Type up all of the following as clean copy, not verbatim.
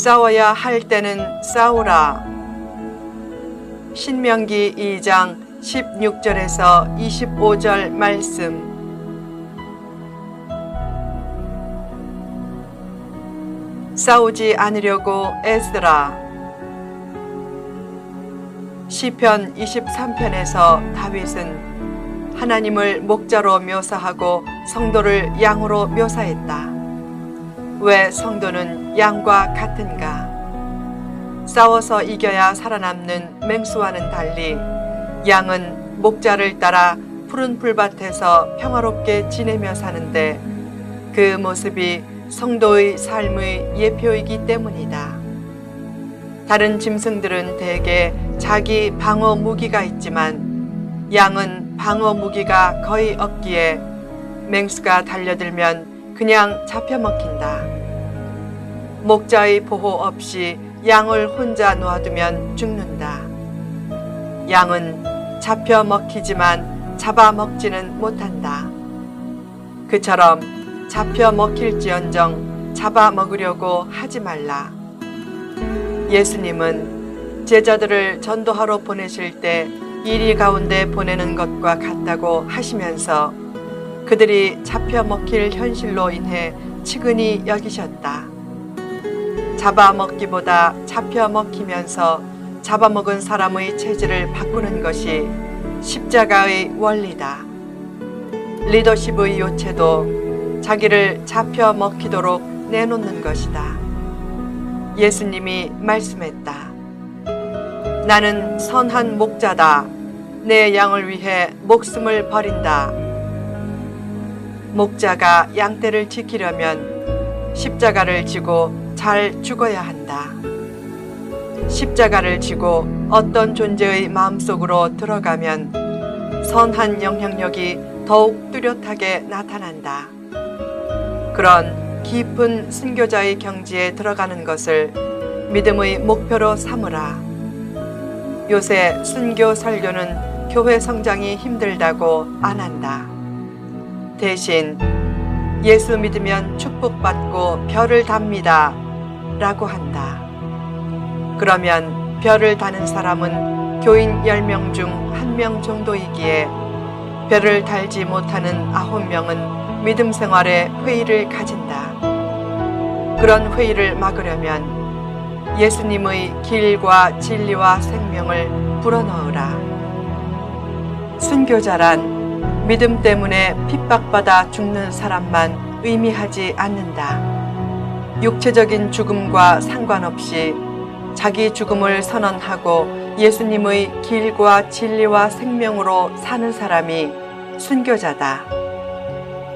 싸워야 할 때는 싸우라. 신명기 2장 16절에서 25절 말씀. 싸우지 않으려고 애쓰라. 시편 23편에서 다윗은 하나님을 목자로 묘사하고 성도를 양으로 묘사했다. 왜 성도는 양과 같은가? 싸워서 이겨야 살아남는 맹수와는 달리 양은 목자를 따라 푸른 풀밭에서 평화롭게 지내며 사는데 그 모습이 성도의 삶의 예표이기 때문이다. 다른 짐승들은 대개 자기 방어 무기가 있지만 양은 방어 무기가 거의 없기에 맹수가 달려들면 그냥 잡혀먹힌다. 목자의 보호 없이 양을 혼자 놓아두면 죽는다. 양은 잡혀먹히지만 잡아먹지는 못한다. 그처럼 잡혀먹힐지언정 잡아먹으려고 하지 말라. 예수님은 제자들을 전도하러 보내실 때 이리 가운데 보내는 것과 같다고 하시면서 그들이 잡혀먹힐 현실로 인해 측은히 여기셨다. 잡아먹기보다 잡혀먹히면서 잡아먹은 사람의 체질을 바꾸는 것이 십자가의 원리다. 리더십의 요체도 자기를 잡혀먹히도록 내놓는 것이다. 예수님이 말씀했다. 나는 선한 목자다. 내 양을 위해 목숨을 버린다. 목자가 양떼를 지키려면 십자가를 지고 잘 죽어야 한다. 십자가를 지고 어떤 존재의 마음속으로 들어가면 선한 영향력이 더욱 뚜렷하게 나타난다. 그런 깊은 순교자의 경지에 들어가는 것을 믿음의 목표로 삼으라. 요새 순교 설교는 교회 성장이 힘들다고 안 한다. 대신 예수 믿으면 축복받고 별을 답니다 라고 한다. 그러면 별을 다는 사람은 교인 10명 중 1명 정도이기에 별을 달지 못하는 9명은 믿음 생활에 회의를 가진다. 그런 회의를 막으려면 예수님의 길과 진리와 생명을 불어넣으라. 순교자란 믿음 때문에 핍박받아 죽는 사람만 의미하지 않는다. 육체적인 죽음과 상관없이 자기 죽음을 선언하고 예수님의 길과 진리와 생명으로 사는 사람이 순교자다.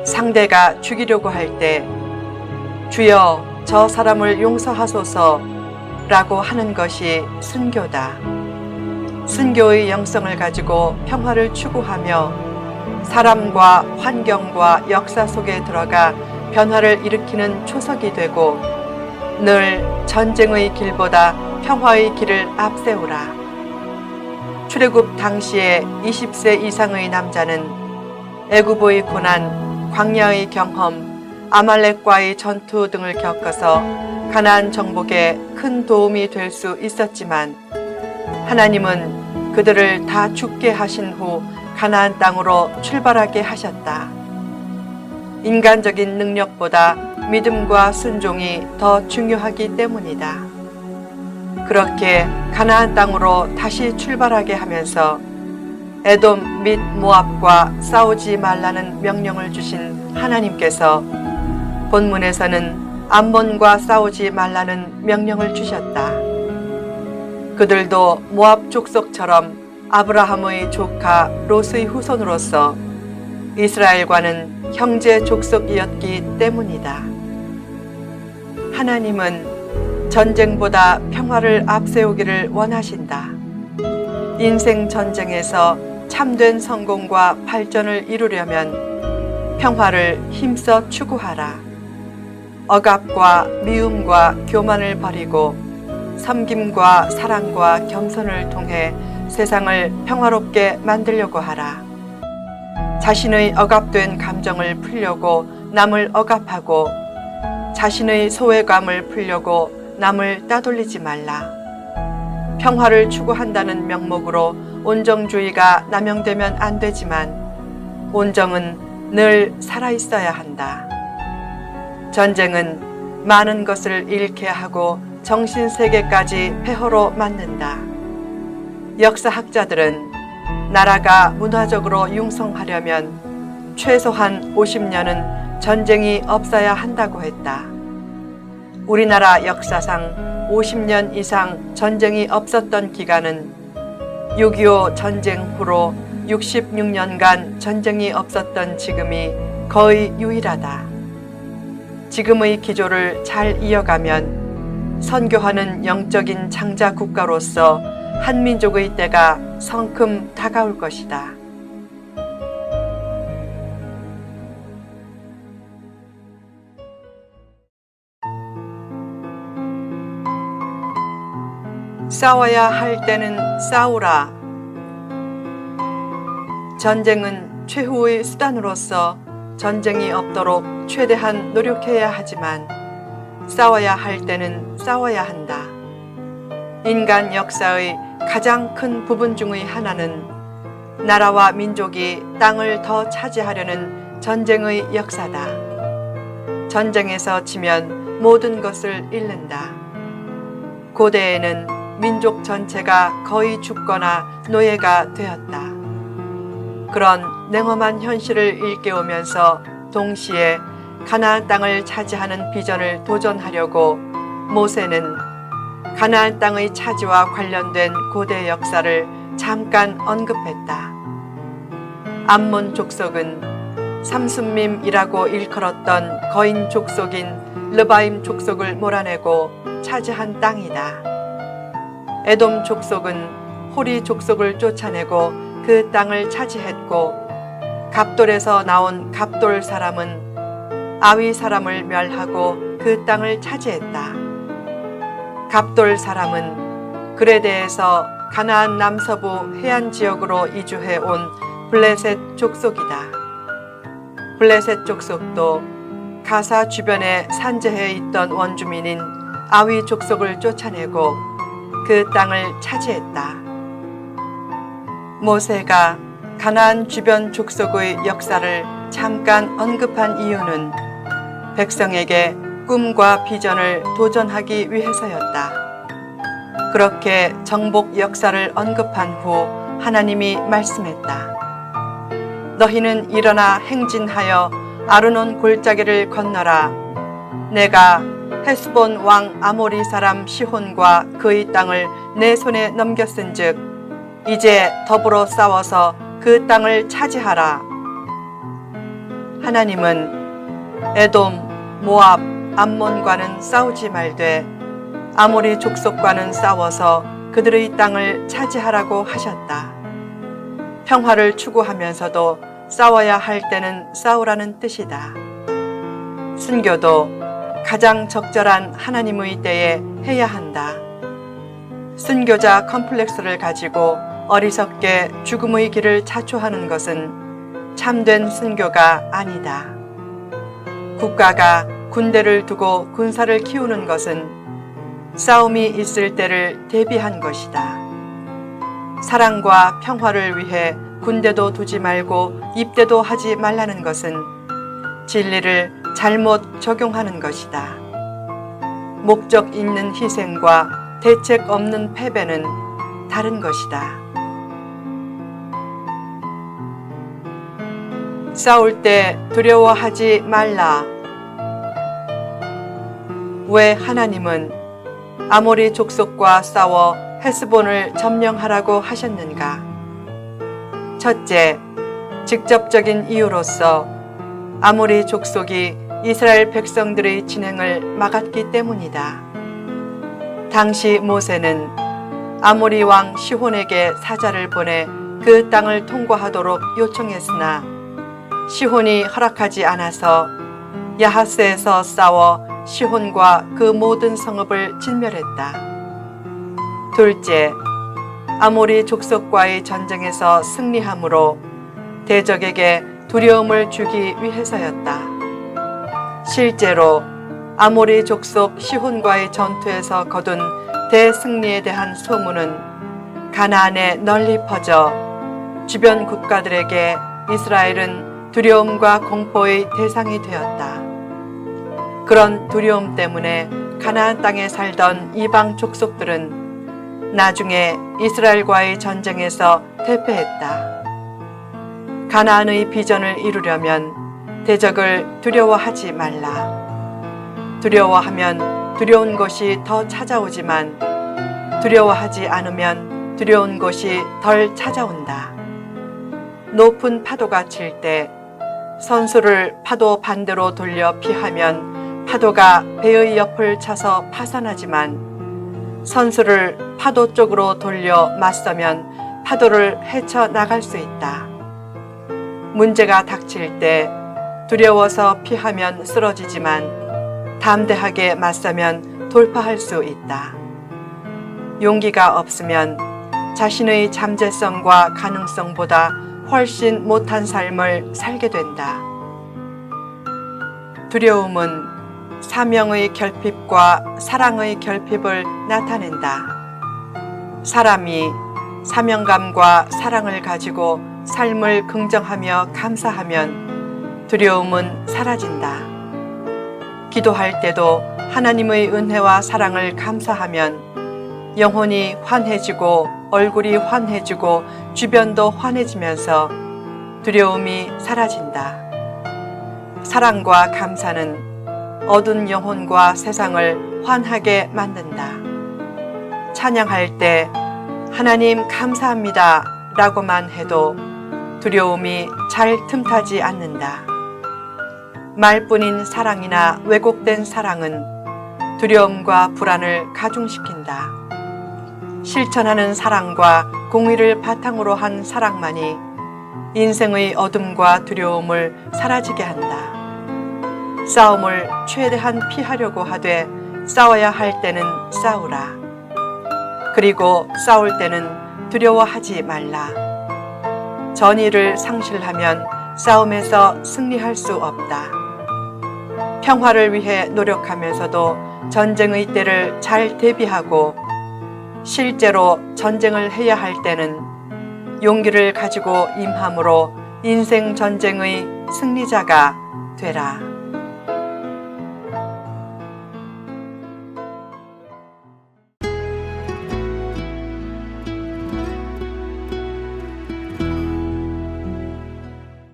상대가 죽이려고 할 때 주여 저 사람을 용서하소서 라고 하는 것이 순교다. 순교의 영성을 가지고 평화를 추구하며 사람과 환경과 역사 속에 들어가 변화를 일으키는 초석이 되고 늘 전쟁의 길보다 평화의 길을 앞세우라. 출애굽 당시에 20세 이상의 남자는 애굽의 고난, 광야의 경험, 아말렉과의 전투 등을 겪어서 가나안 정복에 큰 도움이 될 수 있었지만 하나님은 그들을 다 죽게 하신 후 가나안 땅으로 출발하게 하셨다. 인간적인 능력보다 믿음과 순종이 더 중요하기 때문이다. 그렇게 가나안 땅으로 다시 출발하게 하면서 에돔 및 모압과 싸우지 말라는 명령을 주신 하나님께서 본문에서는 암몬과 싸우지 말라는 명령을 주셨다. 그들도 모압 족속처럼 아브라함의 조카 롯의 후손으로서 이스라엘과는 형제 족속이었기 때문이다. 하나님은 전쟁보다 평화를 앞세우기를 원하신다. 인생 전쟁에서 참된 성공과 발전을 이루려면 평화를 힘써 추구하라. 억압과 미움과 교만을 버리고 섬김과 사랑과 겸손을 통해 세상을 평화롭게 만들려고 하라. 자신의 억압된 감정을 풀려고 남을 억압하고 자신의 소외감을 풀려고 남을 따돌리지 말라. 평화를 추구한다는 명목으로 온정주의가 남용되면 안 되지만 온정은 늘 살아있어야 한다. 전쟁은 많은 것을 잃게 하고 정신세계까지 폐허로 만든다. 역사학자들은 나라가 문화적으로 융성하려면 최소한 50년은 전쟁이 없어야 한다고 했다. 우리나라 역사상 50년 이상 전쟁이 없었던 기간은 6.25 전쟁 후로 66년간 전쟁이 없었던 지금이 거의 유일하다. 지금의 기조를 잘 이어가면 선교하는 영적인 장자 국가로서 한민족의 때가 성큼 다가올 것이다. 싸워야 할 때는 싸우라. 전쟁은 최후의 수단으로서 전쟁이 없도록 최대한 노력해야 하지만 싸워야 할 때는 싸워야 한다. 인간 역사의 가장 큰 부분 중의 하나는 나라와 민족이 땅을 더 차지하려는 전쟁의 역사다. 전쟁에서 지면 모든 것을 잃는다. 고대에는 민족 전체가 거의 죽거나 노예가 되었다. 그런 냉엄한 현실을 일깨우면서 동시에 가나안 땅을 차지하는 비전을 도전하려고 모세는 가나안 땅의 차지와 관련된 고대 역사를 잠깐 언급했다. 암몬 족속은 삼순밈이라고 일컬었던 거인 족속인 르바임 족속을 몰아내고 차지한 땅이다. 에돔 족속은 호리 족속을 쫓아내고 그 땅을 차지했고 갑돌에서 나온 갑돌 사람은 아위 사람을 멸하고 그 땅을 차지했다. 갑돌 사람은 그레데에서 가나안 남서부 해안 지역으로 이주해 온 블레셋 족속이다. 블레셋 족속도 가사 주변에 산재해 있던 원주민인 아위 족속을 쫓아내고 그 땅을 차지했다. 모세가 가나안 주변 족속의 역사를 잠깐 언급한 이유는 백성에게 꿈과 비전을 도전하기 위해서였다. 그렇게 정복 역사를 언급한 후 하나님이 말씀했다. 너희는 일어나 행진하여 아르논 골짜기를 건너라. 내가 헤스본 왕 아모리 사람 시혼과 그의 땅을 내 손에 넘겼은즉 이제 더불어 싸워서 그 땅을 차지하라. 하나님은 에돔, 모압, 암몬과는 싸우지 말되 아모리 족속과는 싸워서 그들의 땅을 차지하라고 하셨다. 평화를 추구하면서도 싸워야 할 때는 싸우라는 뜻이다. 순교도 가장 적절한 하나님의 때에 해야 한다. 순교자 컴플렉스를 가지고 어리석게 죽음의 길을 자초하는 것은 참된 순교가 아니다. 국가가 군대를 두고 군사를 키우는 것은 싸움이 있을 때를 대비한 것이다. 사랑과 평화를 위해 군대도 두지 말고 입대도 하지 말라는 것은 진리를 잘못 적용하는 것이다. 목적 있는 희생과 대책 없는 패배는 다른 것이다. 싸울 때 두려워하지 말라. 왜 하나님은 아모리 족속과 싸워 헤스본을 점령하라고 하셨는가? 첫째, 직접적인 이유로서 아모리 족속이 이스라엘 백성들의 진행을 막았기 때문이다. 당시 모세는 아모리 왕 시혼에게 사자를 보내 그 땅을 통과하도록 요청했으나 시혼이 허락하지 않아서 야하스에서 싸워 시혼과 그 모든 성읍을 진멸했다. 둘째, 아모리 족속과의 전쟁에서 승리함으로 대적에게 두려움을 주기 위해서였다. 실제로 아모리 족속 시혼과의 전투에서 거둔 대승리에 대한 소문은 가나안에 널리 퍼져 주변 국가들에게 이스라엘은 두려움과 공포의 대상이 되었다. 그런 두려움 때문에 가나안 땅에 살던 이방 족속들은 나중에 이스라엘과의 전쟁에서 패배했다. 가나안의 비전을 이루려면 대적을 두려워하지 말라. 두려워하면 두려운 것이 더 찾아오지만 두려워하지 않으면 두려운 것이 덜 찾아온다. 높은 파도가 칠 때 선수를 파도 반대로 돌려 피하면 파도가 배의 옆을 차서 파산하지만 선수를 파도 쪽으로 돌려 맞서면 파도를 헤쳐나갈 수 있다. 문제가 닥칠 때 두려워서 피하면 쓰러지지만 담대하게 맞서면 돌파할 수 있다. 용기가 없으면 자신의 잠재성과 가능성보다 훨씬 못한 삶을 살게 된다. 두려움은 사명의 결핍과 사랑의 결핍을 나타낸다. 사람이 사명감과 사랑을 가지고 삶을 긍정하며 감사하면 두려움은 사라진다. 기도할 때도 하나님의 은혜와 사랑을 감사하면 영혼이 환해지고 얼굴이 환해지고 주변도 환해지면서 두려움이 사라진다. 사랑과 감사는 어두운 영혼과 세상을 환하게 만든다. 찬양할 때 하나님 감사합니다 라고만 해도 두려움이 잘 틈타지 않는다. 말뿐인 사랑이나 왜곡된 사랑은 두려움과 불안을 가중시킨다. 실천하는 사랑과 공의를 바탕으로 한 사랑만이 인생의 어둠과 두려움을 사라지게 한다. 싸움을 최대한 피하려고 하되 싸워야 할 때는 싸우라. 그리고 싸울 때는 두려워하지 말라. 전의를 상실하면 싸움에서 승리할 수 없다. 평화를 위해 노력하면서도 전쟁의 때를 잘 대비하고 실제로 전쟁을 해야 할 때는 용기를 가지고 임함으로 인생 전쟁의 승리자가 되라.